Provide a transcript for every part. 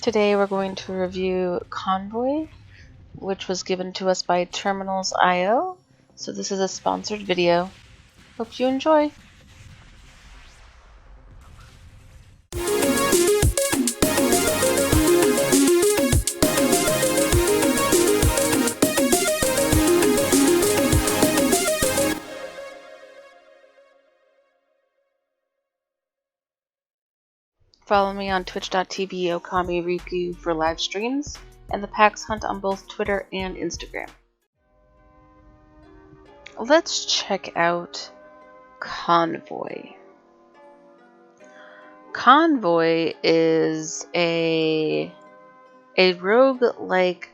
Today we're going to review Convoy, which was given to us by Terminals.io. So this is a sponsored video. Hope you enjoy. Follow me on twitch.tv Okami Riku for live streams, and the PAX Hunt on both Twitter and Instagram. Let's check out Convoy. Convoy is a roguelike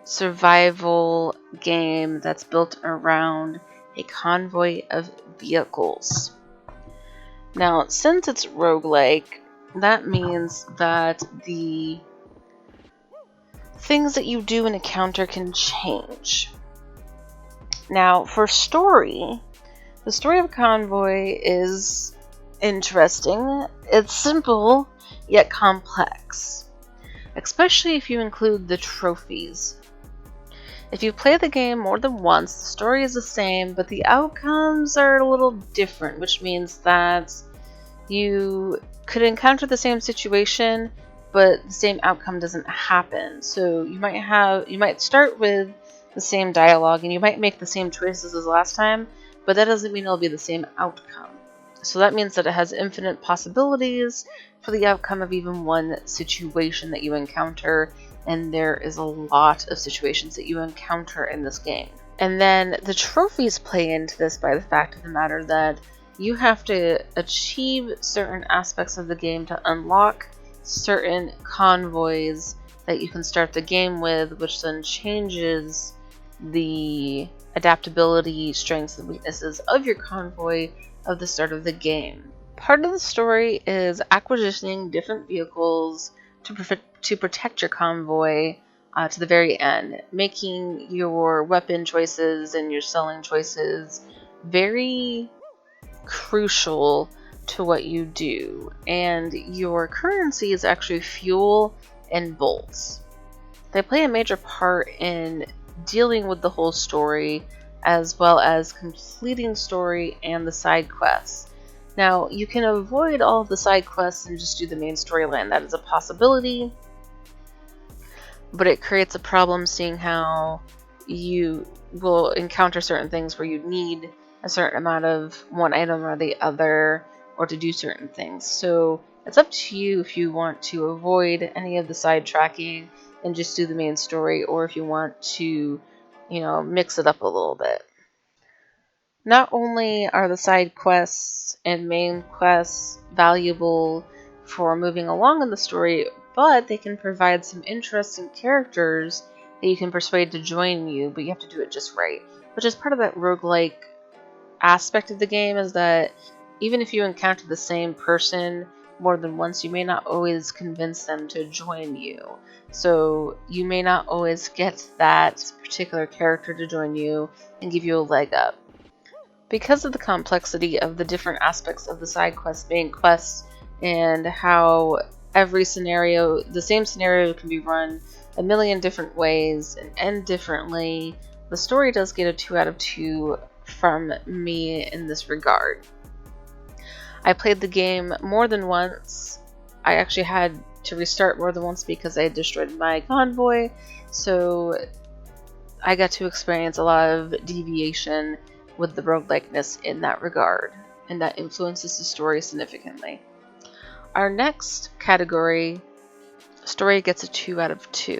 survival game that's built around a convoy of vehicles. Now, since it's roguelike, that means that the things that you do and encounter can change. Now, for story, the story of Convoy is interesting. It's simple, yet complex, especially if you include the trophies. If you play the game more than once, the story is the same, but the outcomes are a little different, which means that you could encounter the same situation, but the same outcome doesn't happen. So you might start with the same dialogue, and you might make the same choices as last time, but that doesn't mean it'll be the same outcome. So that means that it has infinite possibilities for the outcome of even one situation that you encounter, and there is a lot of situations that you encounter in this game. And then the trophies play into this by the fact of the matter that you have to achieve certain aspects of the game to unlock certain convoys that you can start the game with, which then changes the adaptability, strengths, and weaknesses of your convoy of the start of the game. Part of the story is acquisitioning different vehicles to protect your convoy to the very end, making your weapon choices and your selling choices very crucial to what you do. And your currency is actually fuel and bolts. They play a major part in dealing with the whole story, as well as completing story and the side quests. Now, you can avoid all of the side quests and just do the main storyline. That is a possibility, but it creates a problem seeing how you will encounter certain things where you need a certain amount of one item or the other, or to do certain things. So it's up to you if you want to avoid any of the sidetracking and just do the main story, or if you want to, mix it up a little bit. Not only are the side quests and main quests valuable for moving along in the story, but they can provide some interesting characters that you can persuade to join you, but you have to do it just right. Which is part of that roguelike aspect of the game, is that even if you encounter the same person more than once, you may not always convince them to join you. So you may not always get that particular character to join you and give you a leg up. Because of the complexity of the different aspects of the side quests, main quests, and how every scenario, the same scenario can be run a million different ways and end differently, the story does get a 2 out of 2 from me in this regard. I played the game more than once. I actually had to restart more than once because I had destroyed my convoy, so I got to experience a lot of deviation with the roguelikeness in that regard, and that influences the story significantly. Our next category, story, gets a 2 out of 2.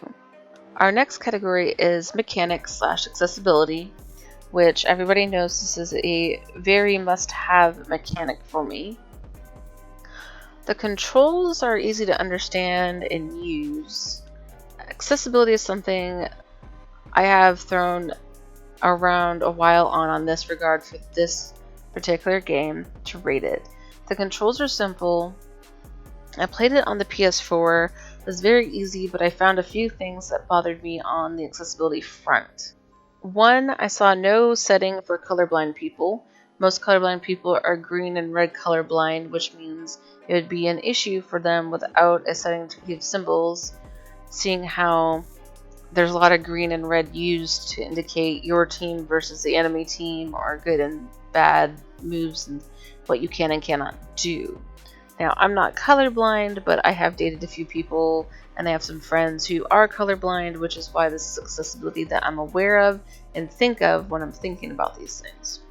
Our next category is mechanics/accessibility, which everybody knows this is a very must-have mechanic for me. The controls are easy to understand and use. Accessibility is something I have thrown around a while on this regard for this particular game to rate it. The controls are simple. I played it on the PS4. It was very easy, but I found a few things that bothered me on the accessibility front. One, I saw no setting for colorblind people, most colorblind people are green and red colorblind, which means it would be an issue for them without a setting to give symbols, seeing how there's a lot of green and red used to indicate your team versus the enemy team, or good and bad moves and what you can and cannot do. Now, I'm not colorblind, but I have dated a few people and I have some friends who are colorblind, which is why this is accessibility that I'm aware of and think of when I'm thinking about these things.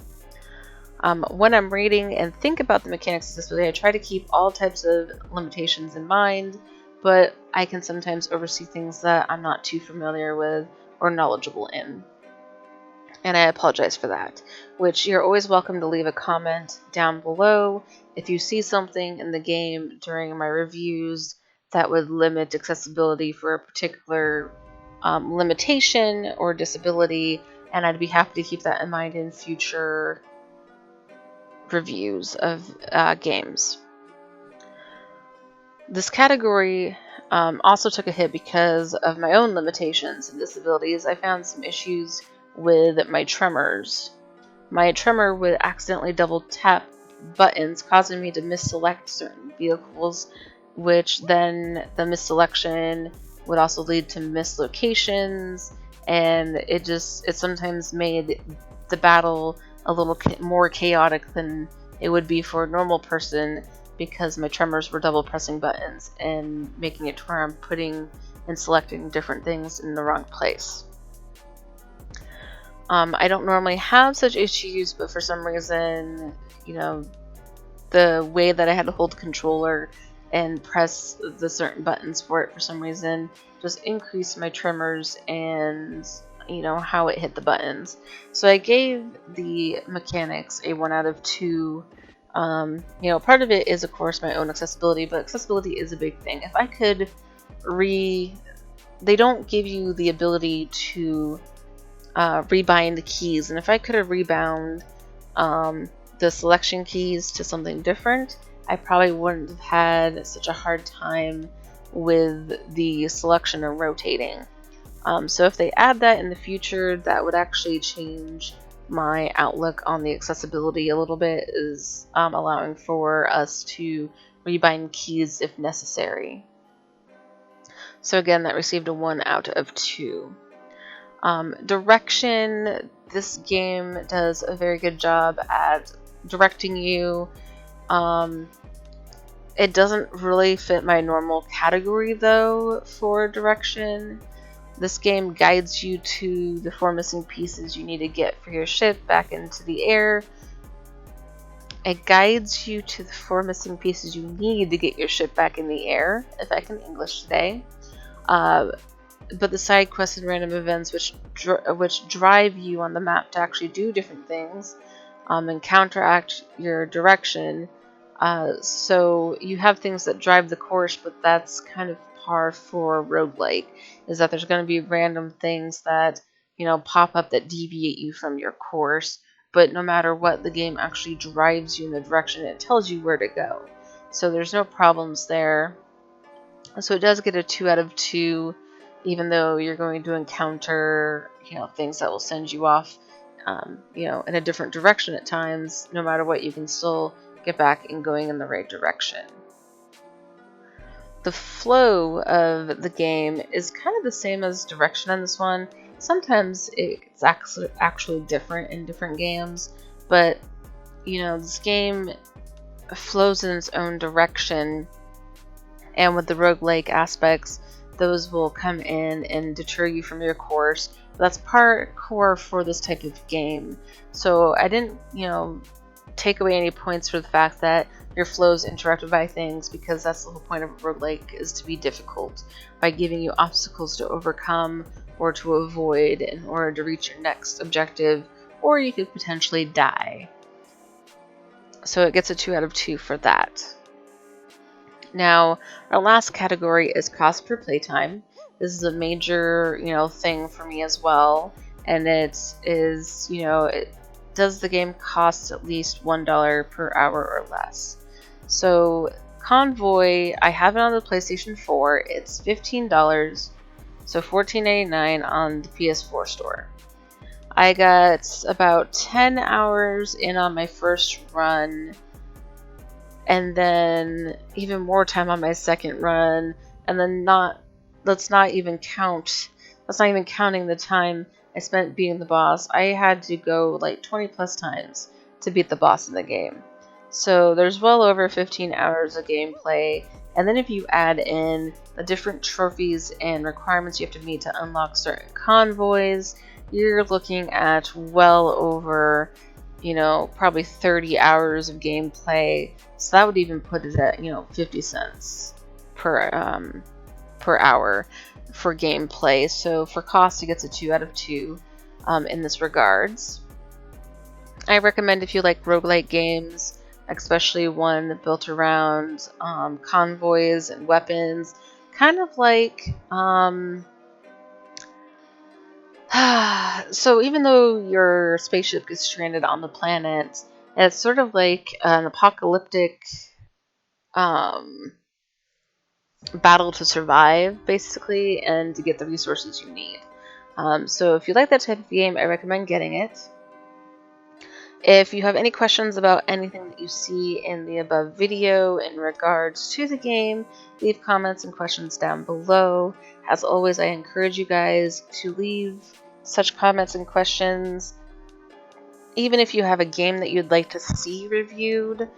When I'm reading and think about the mechanics of accessibility, I try to keep all types of limitations in mind, but I can sometimes oversee things that I'm not too familiar with or knowledgeable in. And I apologize for that, which you're always welcome to leave a comment down below if you see something in the game during my reviews that would limit accessibility for a particular limitation or disability, and I'd be happy to keep that in mind in future reviews of games. This category also took a hit because of my own limitations and disabilities. I found some issues with my tremors. My tremor would accidentally double tap buttons, causing me to misselect certain vehicles, which then the misselection would also lead to mislocations, and it sometimes made the battle a little more chaotic than it would be for a normal person, because my tremors were double pressing buttons and making it to where I'm putting and selecting different things in the wrong place. I don't normally have such issues, but for some reason, the way that I had to hold the controller and press the certain buttons for it, for some reason, just increased my tremors and how it hit the buttons. So I gave the mechanics a 1 out of 2. Part of it is of course my own accessibility, but accessibility is a big thing. If I could they don't give you the ability to rebind the keys, and if I could have rebound the selection keys to something different, I probably wouldn't have had such a hard time with the selection or rotating. So if they add that in the future, that would actually change my outlook on the accessibility a little bit, is allowing for us to rebind keys if necessary. So again, that received a 1 out of 2. Direction, this game does a very good job at directing you. It doesn't really fit my normal category though for direction. This game guides you to the 4 missing pieces you need to get for your ship back into the air. It guides you to the 4 missing pieces you need to get your ship back in the air, if I can English today. But the side quests and random events which drive you on the map to actually do different things and counteract your direction. So you have things that drive the course, but that's kind of par for roguelike, is that there's going to be random things that pop up that deviate you from your course, but no matter what, the game actually drives you in the direction it tells you where to go. So there's no problems there. So it does get a 2 out of 2, even though you're going to encounter things that will send you off in a different direction at times. No matter what, you can still get back and going in the right direction. The flow of the game is kind of the same as direction on this one. Sometimes it's actually different in different games, but this game flows in its own direction, and with the roguelike aspects, those will come in and deter you from your course. That's part core for this type of game. So I didn't take away any points for the fact that your flow is interrupted by things, because that's the whole point of a roguelike, is to be difficult by giving you obstacles to overcome or to avoid in order to reach your next objective, or you could potentially die. So it gets a 2 out of 2 for that. Now, our last category is cost per playtime. This is a major, thing for me as well, and it is, does the game cost at least $1 per hour or less? So Convoy, I have it on the PlayStation 4. It's $15, so $14.99 on the PS4 store. I got about 10 hours in on my first run, and then even more time on my second run, and then let's not even counting the time I spent beating the boss. I had to go like 20 plus times to beat the boss in the game. So there's well over 15 hours of gameplay, and then if you add in the different trophies and requirements you have to meet to unlock certain convoys, you're looking at well over, probably 30 hours of gameplay. So that would even put it at, 50 cents per hour for gameplay. So for cost, it gets a 2 out of 2 in this regards. I recommend if you like roguelike games, especially one built around convoys and weapons, kind of like so even though your spaceship gets stranded on the planet, it's sort of like an apocalyptic battle to survive, basically, and to get the resources you need. So if you like that type of game, I recommend getting it. If you have any questions about anything that you see in the above video in regards to the game, leave comments and questions down below. As always, I encourage you guys to leave such comments and questions. Even if you have a game that you'd like to see reviewed,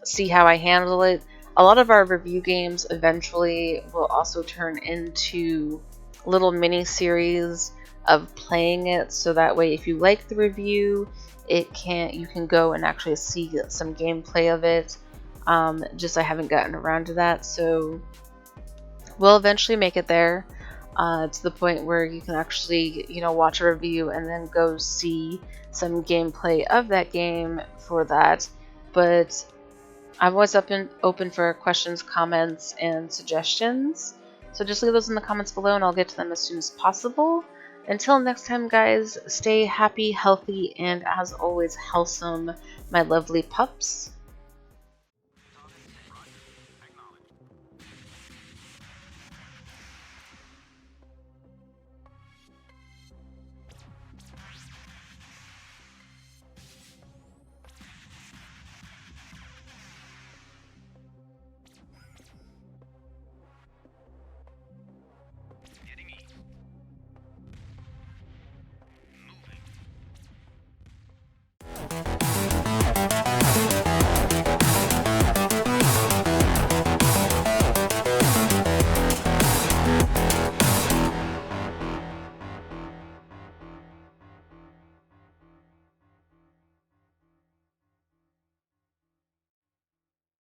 see how I handle it. A lot of our review games eventually will also turn into little mini series of playing it, so that way if you like the review, you can go and actually see some gameplay of it. Just I haven't gotten around to that, so we'll eventually make it there to the point where you can actually watch a review and then go see some gameplay of that game for that. But I'm always open for questions, comments, and suggestions. So just leave those in the comments below and I'll get to them as soon as possible. Until next time, guys, stay happy, healthy, and as always, wholesome, my lovely pups.